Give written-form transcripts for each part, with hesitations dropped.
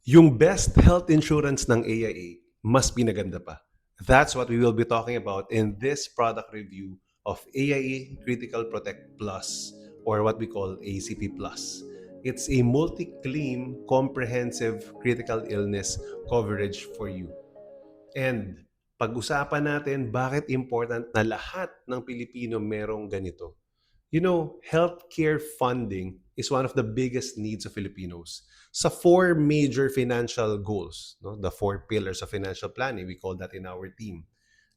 Yung best health insurance ng AIA mas pinaganda pa. That's what we will be talking about in this product review of AIA Critical Protect Plus, or what we call ACP Plus. It's a multi-claim comprehensive critical illness coverage for you. And pag-usapan natin bakit important na lahat ng Pilipino merong ganito. You know, healthcare funding is one of the biggest needs of Filipinos. Sa four major financial goals, no? The four pillars of financial planning, we call that in our team,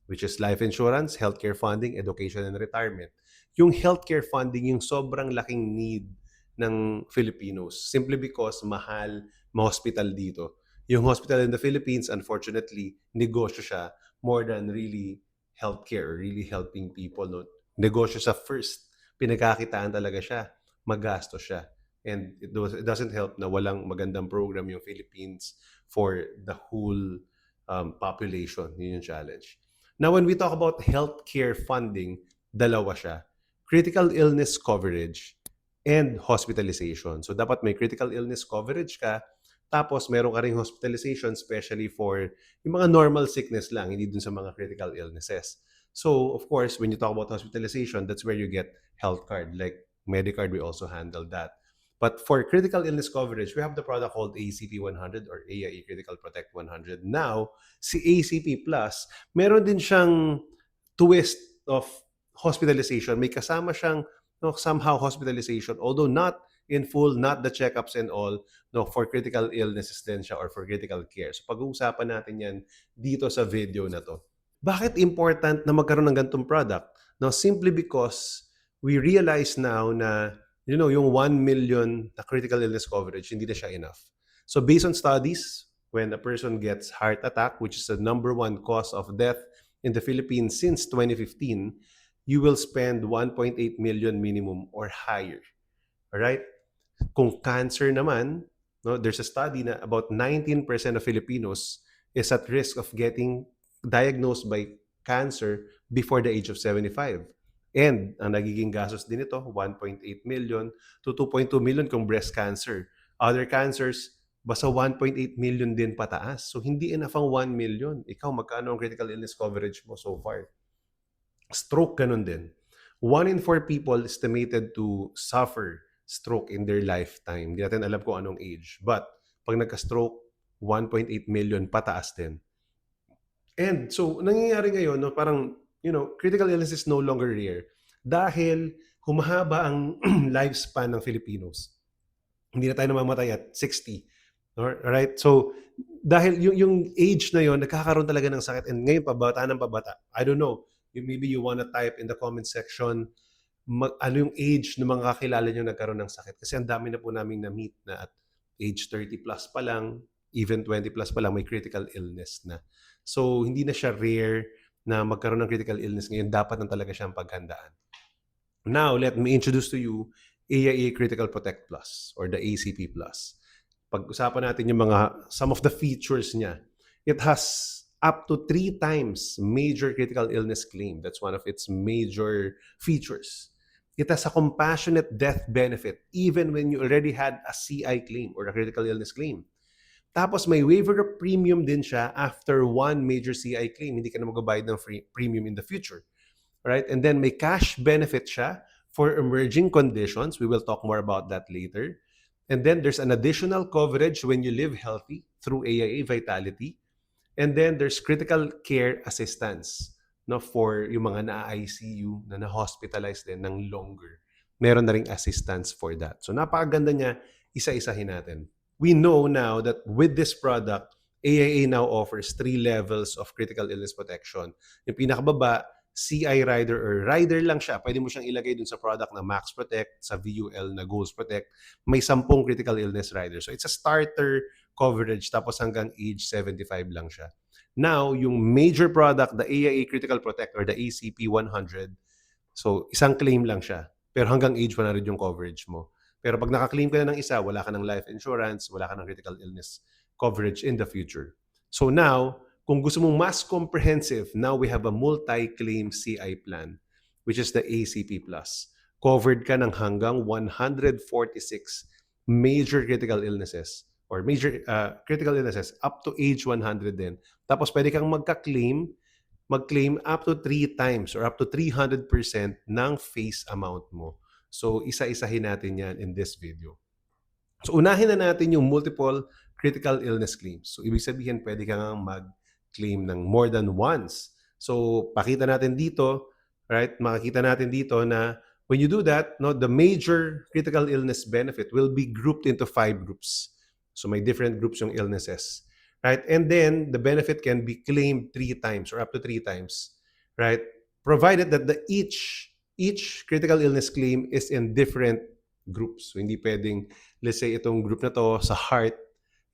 which is life insurance, healthcare funding, education, and retirement. Yung healthcare funding, yung sobrang laking need ng Filipinos simply because mahal ma-hospital dito. Yung hospital in the Philippines, unfortunately, negosyo siya more than really healthcare or really helping people. No? Negosyo sa first. Pinagkakitaan talaga siya. Magastos siya. And it doesn't help na walang magandang program yung Philippines for the whole population. Yun yung challenge. Now, when we talk about healthcare funding, dalawa siya. Critical illness coverage and hospitalization. So, dapat may critical illness coverage ka, tapos meron ka ring hospitalization, especially for yung mga normal sickness lang, hindi dun sa mga critical illnesses. So, of course, when you talk about hospitalization, that's where you get health card. Like Medicard, we also handle that. But for critical illness coverage, we have the product called ACP 100 or AIE Critical Protect 100. Now, si ACP Plus, meron din siyang twist of hospitalization. May kasama siyang no, somehow hospitalization, although not in full, not the checkups and all, no, for critical illnesses din siya or for critical care. So pag-uusapan natin yan dito sa video na to. Bakit important na magkaroon ng ganitong product? Now, simply because we realize now na yung 1 million na critical illness coverage, hindi na siya enough. So based on studies, when a person gets heart attack, which is the number one cause of death in the Philippines since 2015, you will spend 1.8 million minimum or higher. All right? Kung cancer naman, no, there's a study na about 19% of Filipinos is at risk of getting diagnosed by cancer before the age of 75. And ang nagiging gastos din ito, 1.8 million to 2.2 million kung breast cancer. Other cancers, basta 1.8 million din pataas. So hindi enough ang 1 million. Ikaw, magkano ang critical illness coverage mo so far? Stroke, ganun din. 1 in 4 people estimated to suffer stroke in their lifetime. Hindi natin alam kung anong age. But pag nagka-stroke, 1.8 million pataas din. And so, nangyayari ngayon, no, parang, critical illness is no longer rare dahil humahaba ang lifespan ng Filipinos. Hindi na tayo namamatay at 60. Alright? So, dahil yung age na yon nagkakaroon talaga ng sakit. And ngayon, pabata ng pabata. I don't know. Maybe you wanna type in the comment section ano yung age ng mga kakilala nyo nagkaroon ng sakit. Kasi ang dami na po namin na-meet na at age 30 plus pa lang, even 20 plus pa lang, may critical illness na. So, hindi na siya rare na magkaroon ng critical illness ngayon. Dapat na talaga siyang paghandaan. Now, let me introduce to you AIA Critical Protect Plus or the ACP Plus. Pag-usapan natin yung some of the features niya. It has up to 3 times major critical illness claim. That's one of its major features. It has a compassionate death benefit even when you already had a CI claim or a critical illness claim. Tapos may waiver of premium din siya after one major CI claim. Hindi ka na magbabayad ng premium in the future. Right? And then may cash benefit siya for emerging conditions. We will talk more about that later. And then there's an additional coverage when you live healthy through AIA Vitality. And then there's critical care assistance, no, for yung mga na-ICU na na-hospitalize din ng longer. Meron na ring assistance for that. So napakaganda niya, isa-isahin natin. We know now that with this product, AIA now offers 3 levels of critical illness protection. Yung pinakababa, CI rider or rider lang siya. Pwede mo siyang ilagay dun sa product na Max Protect, sa VUL na Goals Protect. May 10 critical illness rider. So it's a starter coverage tapos hanggang age 75 lang siya. Now, yung major product, the AIA Critical Protect or the ACP 100, so isang claim lang siya. Pero hanggang age 100 yung coverage mo. Pero pag naka-claim ka na ng isa, wala ka ng life insurance, wala ka ng critical illness coverage in the future. So now, kung gusto mong mas comprehensive, now we have a multi-claim CI plan, which is the ACP Plus. Covered ka ng hanggang 146 major critical illnesses or major critical illnesses up to age 100 din. Tapos pwede kang mag-claim up to 3 times or up to 300% ng face amount mo. So, isa-isahin natin yan in this video. So, unahin na natin yung multiple critical illness claims. So, ibig sabihin, pwede ka nga mag-claim ng more than once. So, pakita natin dito, right? Makikita natin dito na when you do that, no, the major critical illness benefit will be grouped into 5 groups. So, may different groups yung illnesses. Right? And then, the benefit can be claimed 3 times or up to 3 times. Right? Provided that each critical illness claim is in different groups. So, hindi pwedeng, let's say, itong group na to sa heart,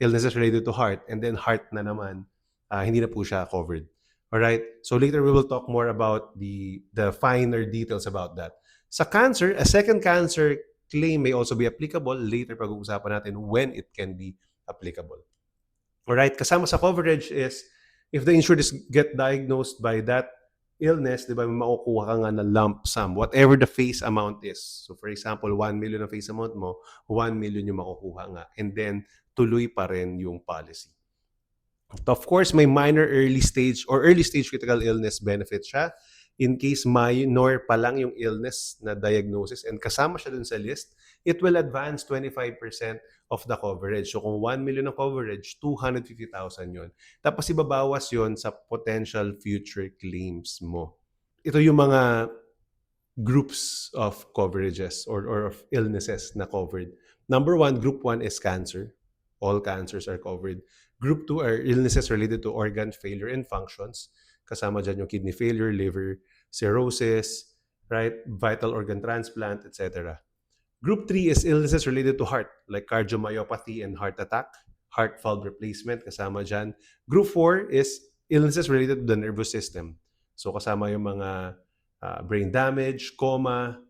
illnesses related to heart, and then heart na naman, hindi na po siya covered. Alright? So, later we will talk more about the finer details about that. Sa cancer, a second cancer claim may also be applicable. Later, pag-uusapan natin when it can be applicable. Alright? Kasama sa coverage is, if the insured is get diagnosed by that illness, di ba, makukuha ka nga na lump sum, whatever the face amount is. So, for example, 1 million ang face amount mo, 1 million yung makukuha nga. And then, tuloy pa rin yung policy. Of course, may minor early stage critical illness benefit siya in case minor pa lang yung illness na diagnosis and kasama siya dun sa list, it will advance 25% of the coverage. So kung 1 million ang coverage, 250,000 yun. Tapos ibabawas yun sa potential future claims mo. Ito yung mga groups of coverages or of illnesses na covered. Number 1, group 1 is cancer. All cancers are covered. Group 2 are illnesses related to organ failure and functions. Kasama dyan yung kidney failure, liver cirrhosis, right? Vital organ transplant, etc. Group 3 is illnesses related to heart, like cardiomyopathy and heart attack, heart valve replacement, kasama dyan. Group 4 is illnesses related to the nervous system. So kasama yung mga brain damage, coma,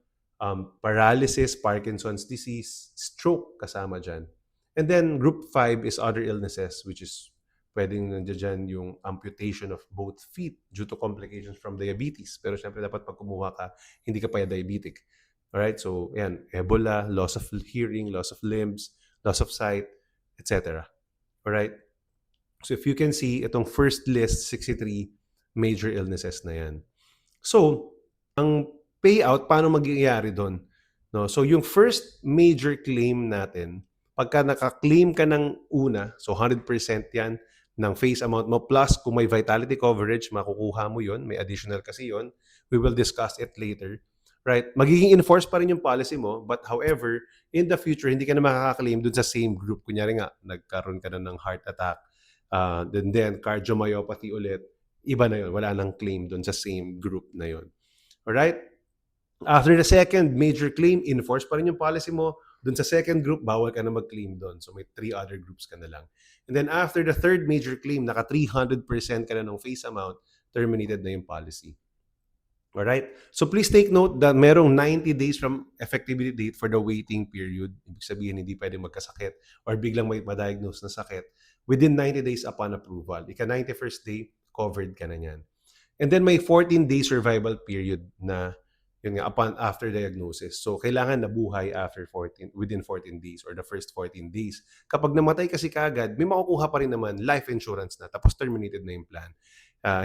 paralysis, Parkinson's disease, stroke, kasama dyan. And then group 5 is other illnesses, which is pwedeng nandiyan yung amputation of both feet due to complications from diabetes. Pero syempre dapat pag kumuha ka, hindi ka pa diabetic. Alright? So, yan. Ebola, loss of hearing, loss of limbs, loss of sight, etc. Alright? So, if you can see, itong first list, 63 major illnesses na yan. So, ang payout, paano magyayari doon? No? So, yung first major claim natin, pagka naka-claim ka ng una, so 100% yan, ng face amount mo, plus kung may vitality coverage, makukuha mo yon, may additional kasi yon. We will discuss it later. Right? Magiging enforce pa rin yung policy mo, but however, in the future, hindi ka na makaka-claim dun sa same group. Kunyari nga, nagkaroon ka na ng heart attack, then cardiomyopathy ulit, iba na yun. Wala nang claim dun sa same group na yun. Alright? After the second major claim, enforce pa rin yung policy mo. Dun sa second group, bawal ka na mag-claim doon. So may 3 other groups ka na lang. And then after the third major claim, naka 300% ka na ng face amount, terminated na yung policy. Alright? So please take note that merong 90 days from effectivity date for the waiting period. Ibig sabihin, hindi pwede magkasakit or biglang may ma-diagnose na sakit within 90 days upon approval. Ika 91st day, covered ka na yan. And then may 14 day survival period na yun nga, after diagnosis. So, kailangan nabuhay within 14 days or the first 14 days. Kapag namatay kasi kagad, may makukuha pa rin naman life insurance na, tapos terminated na yung plan.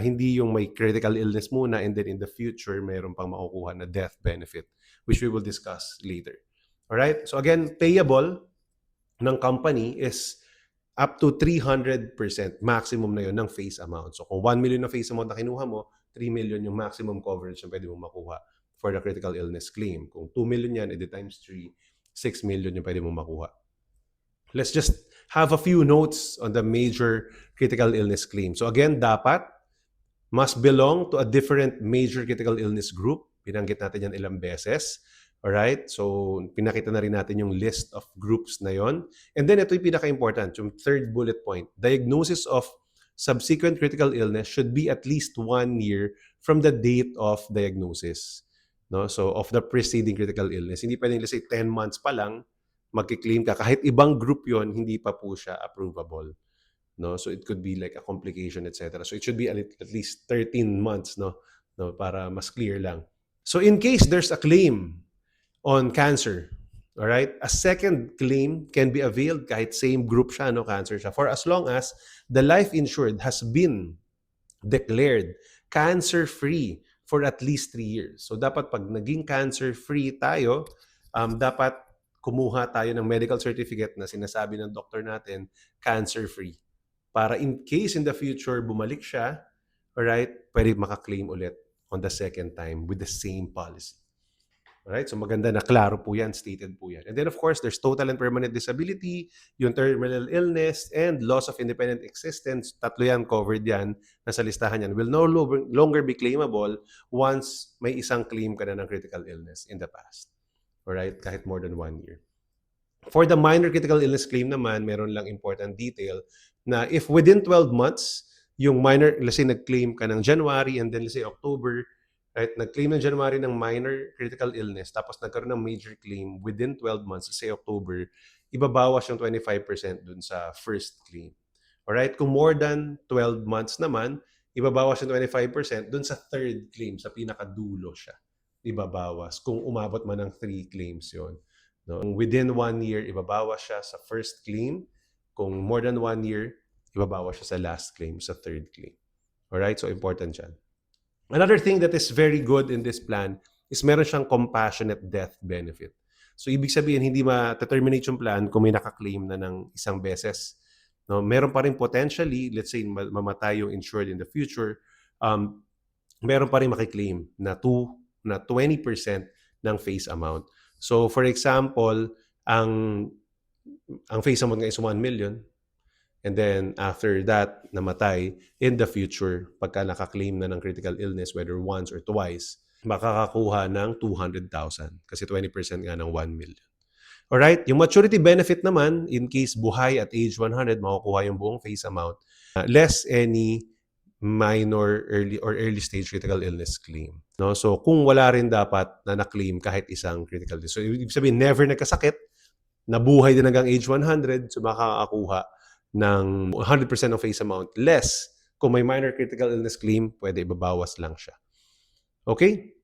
Hindi yung may critical illness muna and then in the future, mayroon pang makukuha na death benefit, which we will discuss later. Alright? So again, payable ng company is up to 300% maximum na yun ng face amount. So, kung 1 million na face amount na kinuha mo, 3 million yung maximum coverage na pwede mo makuha for the critical illness claim. Kung 2 million yan, edi times 3, 6 million yung pwede mong makuha. Let's just have a few notes on the major critical illness claim. So again, dapat must belong to a different major critical illness group. Pinanggit natin yan ilang beses. Alright? So, pinakita na rin natin yung list of groups na yon. And then, ito yung pinaka-important, yung third bullet point. Diagnosis of subsequent critical illness should be at least 1 year from the date of diagnosis. No? So, of the preceding critical illness. Hindi pwedeng, let's say, 10 months pa lang, magkiklaim ka. Kahit ibang group yon, hindi pa po siya approvable. No? So, it could be like a complication, etc. So, it should be at least 13 months, no? Para mas clear lang. So, in case there's a claim on cancer, Alright? A second claim can be availed kahit same group siya, no, cancer siya, for as long as the life insured has been declared cancer-free for at least 3 years. So dapat pag naging cancer-free tayo, dapat kumuha tayo ng medical certificate na sinasabi ng doktor natin, cancer-free. Para in case in the future bumalik siya, alright, pwede makaklaim ulit on the second time with the same policy. Alright, so maganda na klaro po yan, stated po yan. And then of course, there's total and permanent disability, yung terminal illness, and loss of independent existence. Tatlo yan, covered yan, nasa listahan yan. Will no longer be claimable once may isang claim ka na ng critical illness in the past. Alright, kahit more than 1 year. For the minor critical illness claim naman, meron lang important detail na if within 12 months, yung minor, let's say nag-claim ka ng January and then let's say October, right, nag-claim ng January ng minor critical illness, tapos nagkaroon ng major claim within 12 months, say October, ibabawas yung 25% dun sa first claim. Alright? Kung more than 12 months naman, ibabawas yung 25% dun sa third claim, sa pinakadulo siya. Ibabawas. Kung umabot man ng 3 claims yon. No? Within 1 year, ibabawas siya sa first claim. Kung more than 1 year, ibabawas siya sa last claim, sa third claim. Alright? So, important yan. Another thing that is very good in this plan is meron siyang compassionate death benefit. So, ibig sabihin, hindi ma-terminate yung plan kung may nakaklaim na ng isang beses. No? Meron pa rin potentially, let's say, mamatay yung insured in the future, meron pa rin makiklaim na 20% ng face amount. So, for example, ang face amount nga is 1 million. And then, after that, namatay, in the future, pagka nakaklaim na ng critical illness, whether once or twice, makakakuha ng 200,000 kasi 20% nga ng 1 million. Alright? Yung maturity benefit naman, in case buhay at age 100, makukuha yung buong face amount, less any minor early stage critical illness claim. No? So, kung wala rin dapat na na-claim kahit isang critical illness. So, ibig sabihin, never nagkasakit, nabuhay din hanggang age 100, so makakakuha ng 100% of face amount, less kung may minor critical illness claim, pwede ibabawas lang siya. Okay?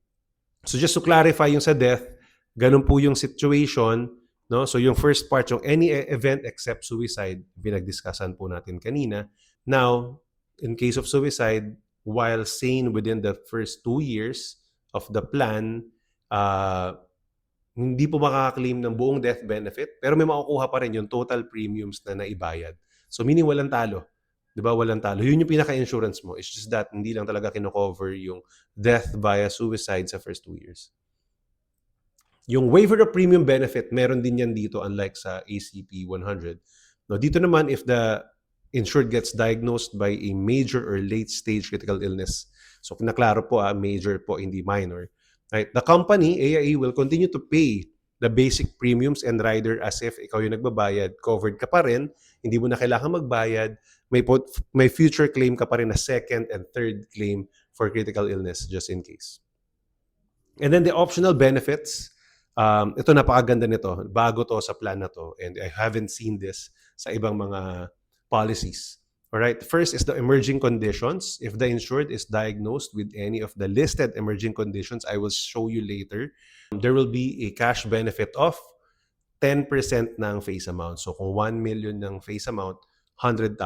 So just to clarify yung sa death, ganun po yung situation. No? So yung first part, yung any event except suicide, pinag-discussan po natin kanina. Now, in case of suicide, while sane within the first 2 years of the plan, hindi po makaka-claim ng buong death benefit, pero may makukuha pa rin yung total premiums na naibayad. So, meaning walang talo. Di ba? Walang talo. Yun yung pinaka-insurance mo. It's just that hindi lang talaga kino-cover yung death via suicide sa first 2 years. Yung waiver of premium benefit, meron din yan dito unlike sa ACP 100. No, dito naman, if the insured gets diagnosed by a major or late-stage critical illness, so naklaro po, major po, hindi minor, right? The company, AIA, will continue to pay the basic premiums and rider as if ikaw yung nagbabayad. Covered ka pa rin, hindi mo na kailangan magbayad, may future claim ka pa rin na second and third claim for critical illness just in case. And then the optional benefits, ito napakaganda nito, bago to sa plan na to, and I haven't seen this sa ibang mga policies. Alright, first is the emerging conditions. If the insured is diagnosed with any of the listed emerging conditions, I will show you later, there will be a cash benefit of 10% ng face amount. So kung 1 million ng face amount, 100,000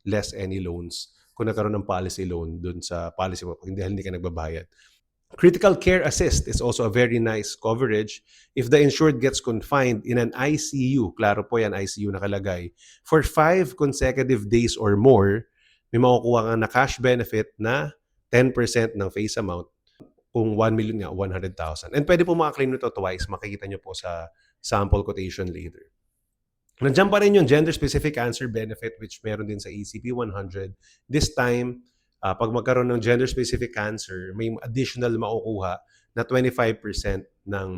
less any loans kung nagkaroon ng policy loan dun sa policy mo, hindi ka nagbabayad. Critical care assist is also a very nice coverage. If the insured gets confined in an ICU, klaro po yan, ICU nakalagay, for 5 consecutive days or more, may makukuha ka na cash benefit na 10% ng face amount. Kung 1 million nga, 100,000. And pwede po makaklaim nito twice. Makikita nyo po sa sample quotation later. Nandiyan pa rin yung gender-specific cancer benefit which meron din sa ACP 100. This time, pag magkaroon ng gender-specific cancer, may additional makukuha na 25% ng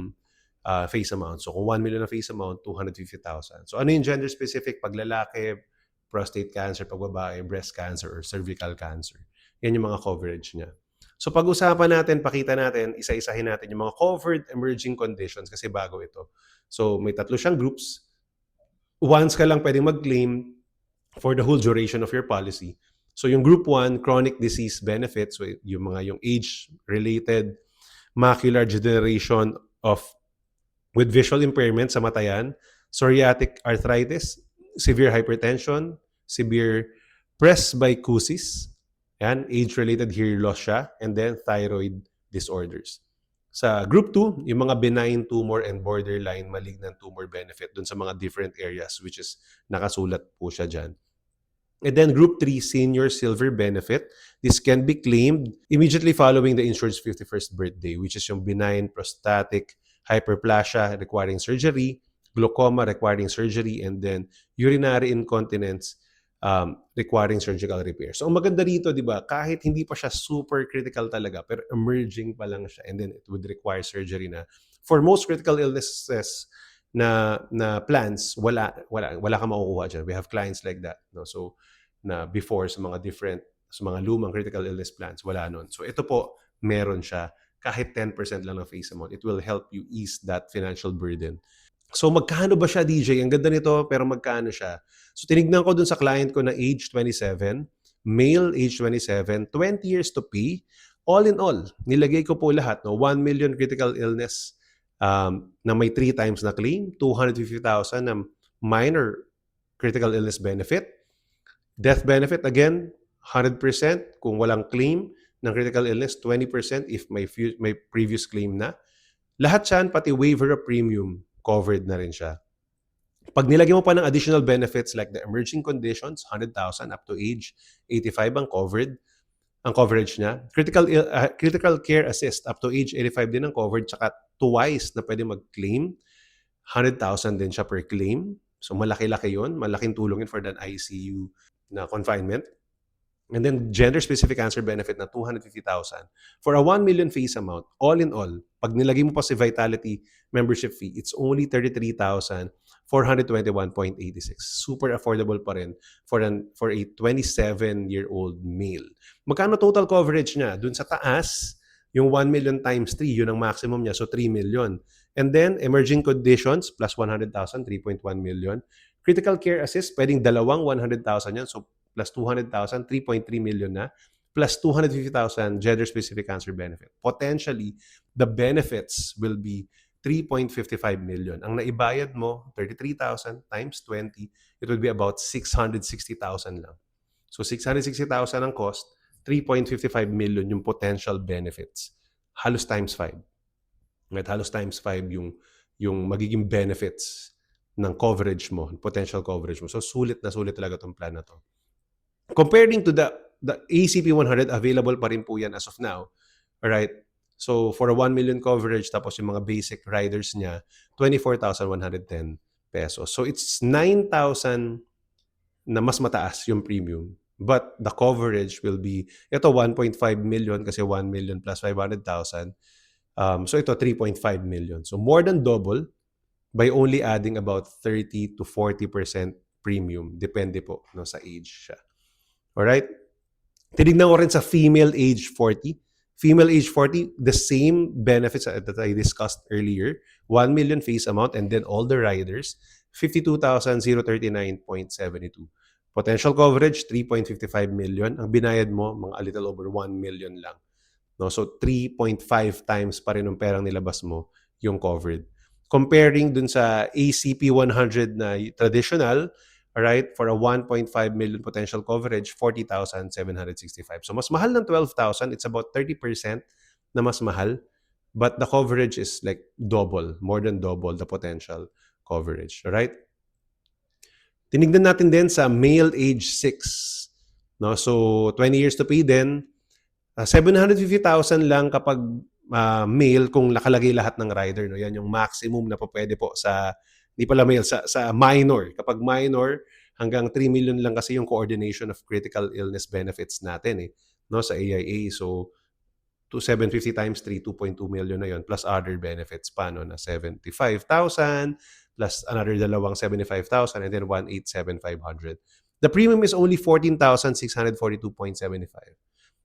face amount. So kung 1 million na face amount, 250,000. So ano yung gender-specific? Pag lalaki, prostate cancer, pag babae, breast cancer, or cervical cancer. Yan yung mga coverage niya. So pag-usapan natin, pakita natin, isa-isahin natin yung mga covered emerging conditions kasi bago ito. So may 3 siyang groups. Once ka lang pwedeng mag-claim for the whole duration of your policy. So yung group 1, chronic disease benefits, so yung age-related macular degeneration of with visual impairment sa mata yan, psoriatic arthritis, severe hypertension, severe presbycusis, yan, age-related hearing loss siya, and then thyroid disorders. Sa group 2, yung mga benign tumor and borderline malignant tumor benefit dun sa mga different areas, which is nakasulat po siya dyan. And then group 3, senior silver benefit. This can be claimed immediately following the insured's 51st birthday, which is yung benign prostatic hyperplasia requiring surgery, glaucoma requiring surgery, and then urinary incontinence requiring surgical repair. So, ang maganda rito, di ba, kahit hindi pa siya super critical talaga, pero emerging pa lang siya, and then it would require surgery na. For most critical illnesses na plans, wala kang makukuha dyan. We have clients like that. No? So, na before sa mga lumang critical illness plans, wala nun. So, ito po, meron siya. Kahit 10% lang ng face amount, it will help you ease that financial burden. So, magkano ba siya, DJ? Ang ganda nito, pero magkano siya? So, tinignan ko dun sa client ko na age 27, male age 27, 20 years to pay. All in all, nilagay ko po lahat, no? 1 million critical illness na may 3 times na claim, 250,000 na minor critical illness benefit. Death benefit, again, 100% kung walang claim ng critical illness, 20% if may previous claim na. Lahat yan, pati waiver of premium, covered na rin siya. Pag nilagyan mo pa ng additional benefits like the emerging conditions, 100,000 up to age 85 ang coverage niya. Critical care assist up to age 85 din ang coverage, tsaka twice na pwede mag-claim. 100,000 din siya per claim. So malaki-laki yun. Malaking tulong yun for that ICU na confinement. And then gender-specific cancer benefit na 250,000. For a 1 million face amount, all in all, pag nilagay mo pa si Vitality membership fee, it's only 33,421.86. Super affordable pa rin for a 27-year-old male. Magkano total coverage niya? Dun sa taas, yung 1 million times 3, yun ang maximum niya. So 3 million. And then emerging conditions plus 100,000, 3.1 million. Critical care assist, pwedeng dalawang 100,000 yan. So plus 200,000, 3.3 million na, plus 250,000 gender-specific cancer benefit. Potentially, the benefits will be 3.55 million. Ang naibayad mo, 33,000 times 20, it would be about 660,000 lang. So 660,000 ang cost, 3.55 million yung potential benefits. Halos times 5. Right? Halos times 5 yung magiging benefits ng coverage mo, potential coverage mo. So sulit na sulit talaga itong plan na to. Comparing to the ACP 100, available pa rin po yan as of now. Alright? So, for a 1 million coverage, tapos yung mga basic riders niya, 24,110 pesos. So, it's 9,000 na mas mataas yung premium. But the coverage will be, ito 1.5 million kasi 1 million plus 500,000. So, ito 3.5 million. So, more than double by only adding about 30 to 40% premium. Depende po no, sa age siya. Alright? Tinignan ko rin sa female age 40. Female age 40, the same benefits that I discussed earlier. 1 million face amount and then all the riders, 52,039.72. Potential coverage, 3.55 million. Ang binayad mo, mga a little over 1 million lang. No? So 3.5 times pa rin ng perang nilabas mo yung covered. Comparing dun sa ACP 100 na traditional, alright, for a 1.5 million potential coverage, 40,765. So mas mahal ng 12,000. It's about 30% na mas mahal. But the coverage is like double, more than double the potential coverage. Alright? Tinignan natin din sa male age 6. No? So 20 years to pay din. 750,000 lang kapag male kung nakalagay lahat ng rider. No? Yan yung maximum na pwede po sa hindi pala male, sa minor. Kapag minor, hanggang 3 million lang kasi yung coordination of critical illness benefits natin no, sa AIA. So, 750 times 3, 2.2 million na yon plus other benefits pa, no, na 75,000 plus another dalawang 75,000 and then 187,500. The premium is only 14,642.75.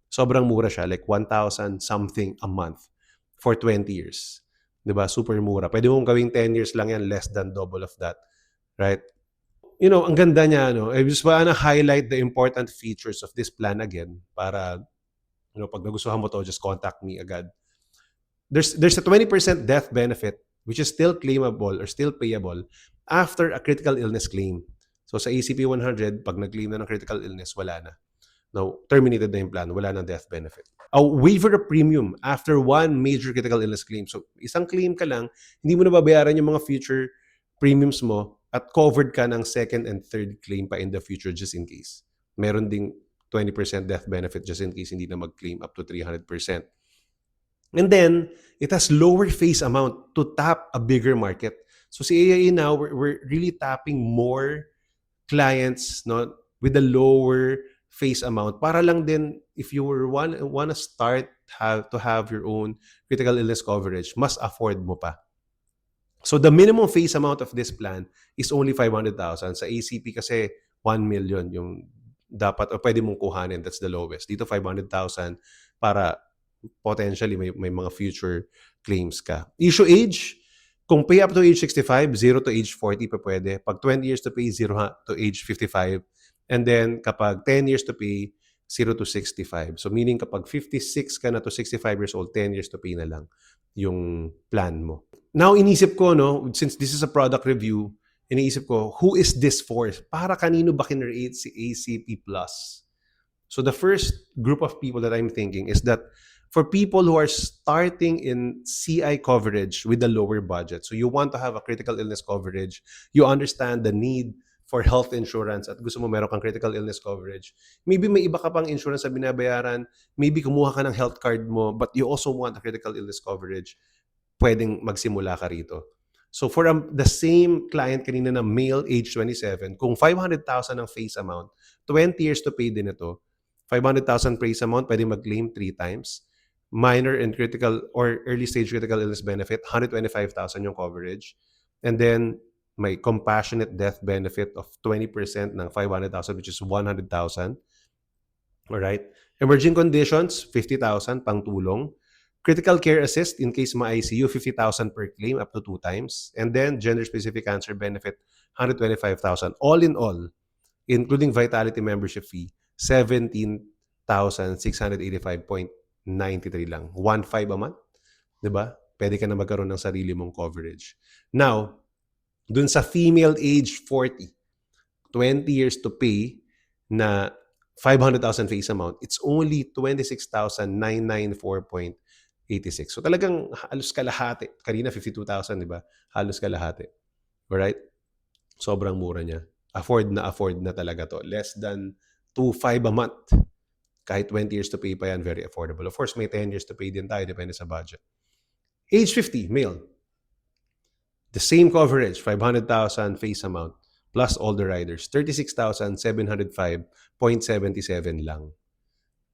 Sobrang mura siya, like 1,000 something a month for 20 years. Diba? Super mura. Pwede mong gawing 10 years lang yan, less than double of that. Right? You know, ang ganda niya, no? I just wanna highlight the important features of this plan again para, you know, pag nagustuhan mo to, just contact me agad. There's a 20% death benefit which is still claimable or still payable after a critical illness claim. So sa ACP 100, pag nag-claim na ng critical illness, wala na. No, terminated na yung plan, wala nang death benefit. A waiver of premium after one major critical illness claim. So isang claim ka lang, hindi mo na babayaran yung mga future premiums mo at covered ka ng second and third claim pa in the future just in case. Meron ding 20% death benefit just in case hindi na mag-claim up to 300%. And then, it has lower face amount to tap a bigger market. So si AIA now, we're really tapping more clients, no, with a lower face amount para lang din if you wanna start to have your own critical illness coverage, mas afford mo pa. So the minimum face amount of this plan is only 500,000. Sa ACP kasi 1 million yung dapat o pwede mong kuhanin. That's the lowest. Dito 500,000 para potentially may mga future claims ka. Issue age, kung pay up to age 65, 0 to age 40 pa pwede. Pag 20 years to pay, 0 to age 55. And then kapag 10 years to pay, 0 to 65. So meaning kapag 56 ka na to 65 years old, 10 years to pay na lang yung plan mo. Now, inisip ko, no, since this is a product review, iniisip ko, who is this for? Para kanino ba kinreate si ACP Plus? So the first group of people that I'm thinking is that for people who are starting in CI coverage with a lower budget, so you want to have a critical illness coverage, you understand the need for health insurance at gusto mo meron kang critical illness coverage, maybe may iba ka pang insurance na binabayaran, maybe kumuha ka ng health card mo, but you also want a critical illness coverage, pwedeng magsimula ka rito. So for the same client kanina na male, age 27, kung 500,000 ang face amount, 20 years to pay din ito, 500,000 face amount, pwede mag-claim 3 times. Minor and critical or early stage critical illness benefit, 125,000 yung coverage. And then may compassionate death benefit of 20% ng 500,000, which is 100,000. All right. Emerging conditions, 50,000 pang tulong. Critical care assist in case ma-ICU, 50,000 per claim up to 2 times. And then gender-specific cancer benefit, 125,000. All in all, including Vitality membership fee, 17,685.93 lang. 1.5 a month. Diba? Pwede ka na magkaroon ng sarili mong coverage. Now, dun sa female age 40, 20 years to pay na 500,000 face amount, it's only 26,994.86. So talagang halos kalahati. Kanina 52,000, di ba? Halos kalahati. Alright? Sobrang mura niya. Afford na talaga to. Less than 2.5 a month. Kahit 20 years to pay pa yan, very affordable. Of course, may 10 years to pay din tayo, depende sa budget. Age 50, male. The same coverage, 500,000 face amount, plus all the riders, 36,705.77 lang.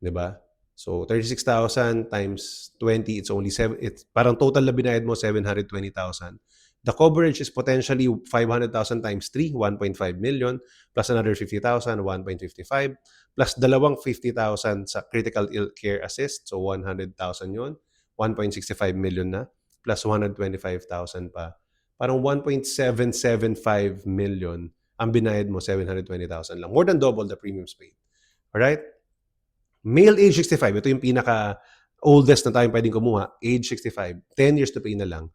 Diba? So, 36,000 times 20, it's only 7, it's parang total na binayad mo, 720,000. The coverage is potentially 500,000 times 3, 1.5 million, plus another 50,000, 1.55, plus dalawang 50,000 sa critical ill care assist, so 100,000 yun, 1.65 million na, plus 125,000 pa. Parang 1.775 million ang binayad mo, 720,000 lang. More than double the premiums paid. Alright? Male age 65, ito yung pinaka-oldest na tayong pwedeng kumuha, age 65, 10 years to pay na lang.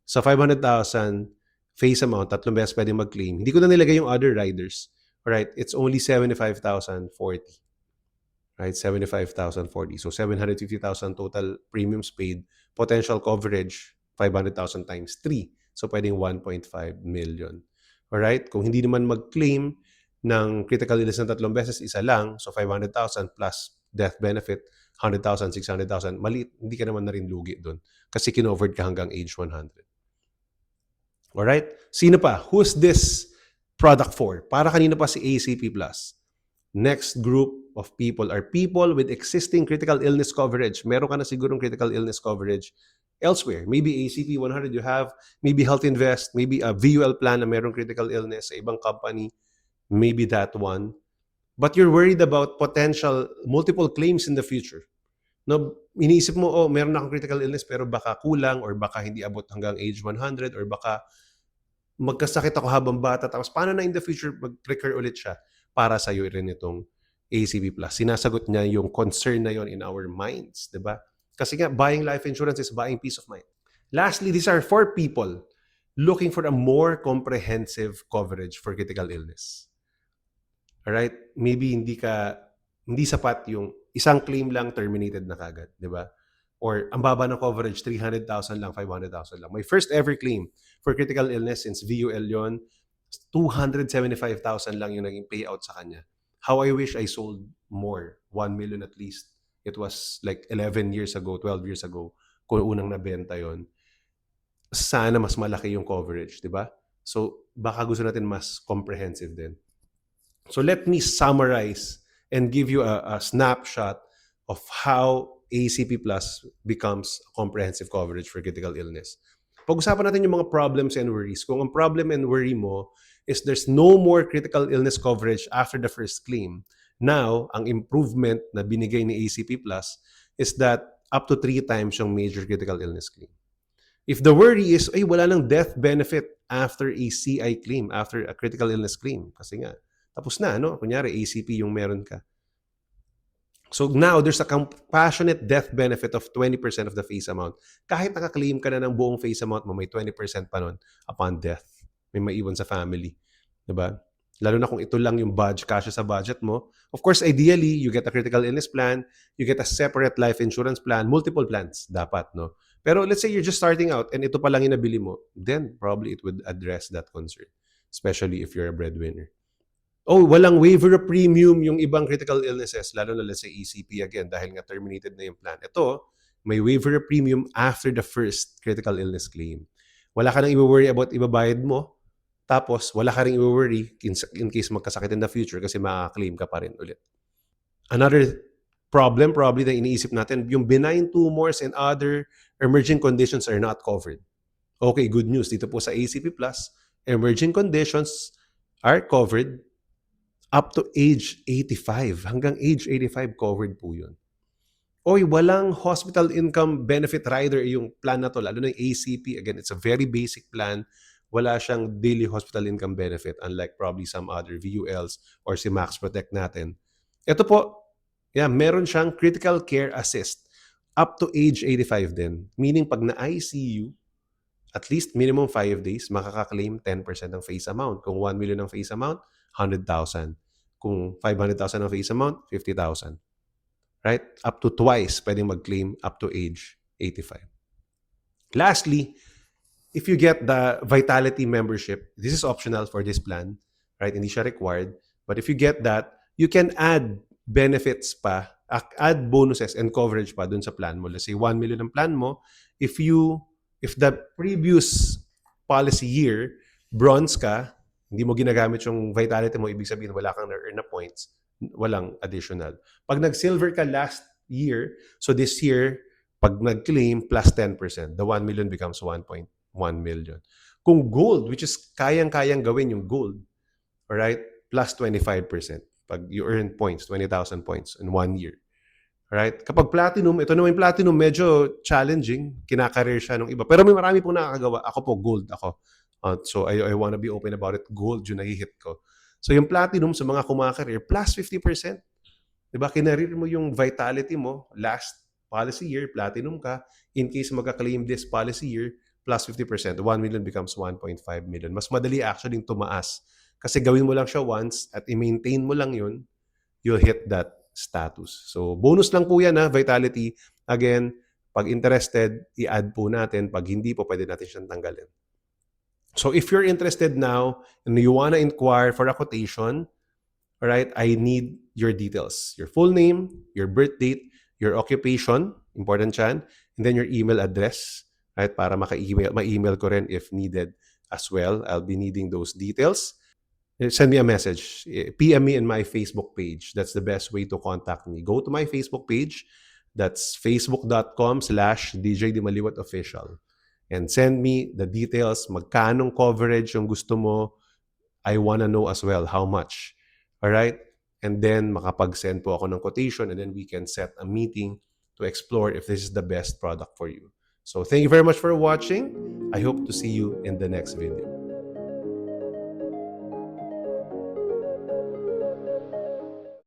Sa 500,000 face amount, 3 beses pwedeng mag-claim. Hindi ko na nilagay yung other riders. Alright? It's only 75,040. Right? 75,040. So 750,000 total premiums paid. Potential coverage, 500,000 times 3. So pwedeng 1.5 million. Alright? Kung hindi naman mag-claim ng critical illness ng 3 beses, isa lang. So 500,000 plus death benefit, 100,000, 600,000. Maliit, hindi ka naman na rin lugi doon. Kasi kinovered ka hanggang age 100. Alright? Sino pa? Who's this product for? Para kanino pa si ACP Plus? Next group of people are people with existing critical illness coverage. Meron ka na sigurong critical illness coverage elsewhere. Maybe ACP 100 you have, maybe Health Invest, maybe a VUL plan na merong critical illness sa ibang company, maybe that one. But you're worried about potential multiple claims in the future. No, iniisip mo, oh, meron na akong critical illness pero baka kulang or baka hindi abot hanggang age 100 or baka magkasakit ako habang bata tapos paano na in the future mag-recur ulit siya? Para sa iyo rin itong ACP Plus. Sinasagot niya yung concern na yon in our minds, di ba? Kasi nga, buying life insurance is buying peace of mind. Lastly, these are for people looking for a more comprehensive coverage for critical illness. Alright? Maybe hindi sapat yung isang claim lang terminated na kagad, di ba? Or ang baba ng coverage, 300,000 lang, 500,000 lang. My first ever claim for critical illness since VUL yon, 275,000 lang yung naging payout sa kanya. How I wish I sold more, 1 million at least. It was like 11 years ago, 12 years ago, kung unang nabenta yon. Sana mas malaki yung coverage, di ba? So, baka gusto natin mas comprehensive din. So let me summarize and give you a snapshot of how ACP Plus becomes comprehensive coverage for critical illness. Pag-usapan natin yung mga problems and worries. Kung ang problem and worry mo is there's no more critical illness coverage after the first claim, now, ang improvement na binigay ni ACP Plus is that up to 3 times yung major critical illness claim. If the worry is, ay, wala nang death benefit after a CI claim, after a critical illness claim, kasi nga, tapos na, no? Kunyari, ACP yung meron ka. So now, there's a compassionate death benefit of 20% of the face amount. Kahit naka-claim ka na ng buong face amount mo, may 20% pa nun upon death. May maiwan sa family. Diba? Lalo na kung ito lang yung kasya sa budget mo. Of course, ideally, you get a critical illness plan, you get a separate life insurance plan, multiple plans dapat, no? Pero let's say you're just starting out and ito pa lang yung nabili mo, then probably it would address that concern, especially if you're a breadwinner. Oh, walang waiver of premium yung ibang critical illnesses, lalo na let's say ECP again, dahil nga terminated na yung plan. Ito, may waiver of premium after the first critical illness claim. Wala ka nang i-worry about ibabayad mo, tapos wala ka rin i-worry in case magkasakit in the future kasi makaka-claim ka pa rin ulit. Another problem probably na iniisip natin, yung benign tumors and other emerging conditions are not covered. Okay, good news. Dito po sa ACP Plus, emerging conditions are covered up to age 85. Hanggang age 85 covered po yun. Oy, walang hospital income benefit rider yung plan na to, lalo na yung ACP. Again, it's a very basic plan. Wala siyang daily hospital income benefit unlike probably some other VULs or si Max Protect natin. Ito po, meron siyang critical care assist up to age 85 din. Meaning pag na-ICU, at least minimum 5 days, makaka-claim 10% ng face amount. Kung 1 million ng face amount, 100,000. Kung 500,000 ang face amount, 50,000. Right? Up to twice pwedeng mag-claim up to age 85. Lastly, if you get the Vitality membership, this is optional for this plan, right? Hindi siya required. But if you get that, you can add benefits pa, add bonuses and coverage pa dun sa plan mo. Let's say 1 million ang plan mo. If the previous policy year, bronze ka, hindi mo ginagamit yung vitality mo, ibig sabihin wala kang na-earn na points, walang additional. Pag nag-silver ka last year, so this year, pag nag-claim, plus 10%, the 1 million becomes 1.1 million. Kung gold, which is kayang-kayang gawin yung gold, alright, plus 25%. Pag you earn points, 20,000 points in 1 year. Alright? Kapag platinum, ito naman yung platinum, medyo challenging. Kinakareer siya ng iba. Pero may marami pong nakakagawa. Ako po, gold ako. So I want to be open about it. Gold yung nahihit ko. So yung platinum sa mga kumakareer, plus 50%. Diba? Kinareer mo yung vitality mo, last policy year, platinum ka. In case magka-claim this policy year, plus 50%. 1 million becomes 1.5 million. Mas madali actually tumaas. Kasi gawin mo lang siya once at i-maintain mo lang yun, you'll hit that status. So bonus lang po yan, vitality. Again, pag interested, i-add po natin. Pag hindi po, pwede natin siyang tanggalin. So if you're interested now and you want to inquire for a quotation, all right, I need your details. Your full name, your birth date, your occupation, important yan, and then your email address, right, para ma-email ko rin if needed as well. I'll be needing those details. Send me a message. PM me in my Facebook page. That's the best way to contact me. Go to my Facebook page. That's facebook.com/DJDimaliwatOfficial. And send me the details, magkanong coverage yung gusto mo. I wanna know as well how much. All right? And then makapag-send po ako ng quotation and then we can set a meeting to explore if this is the best product for you. So thank you very much for watching. I hope to see you in the next video.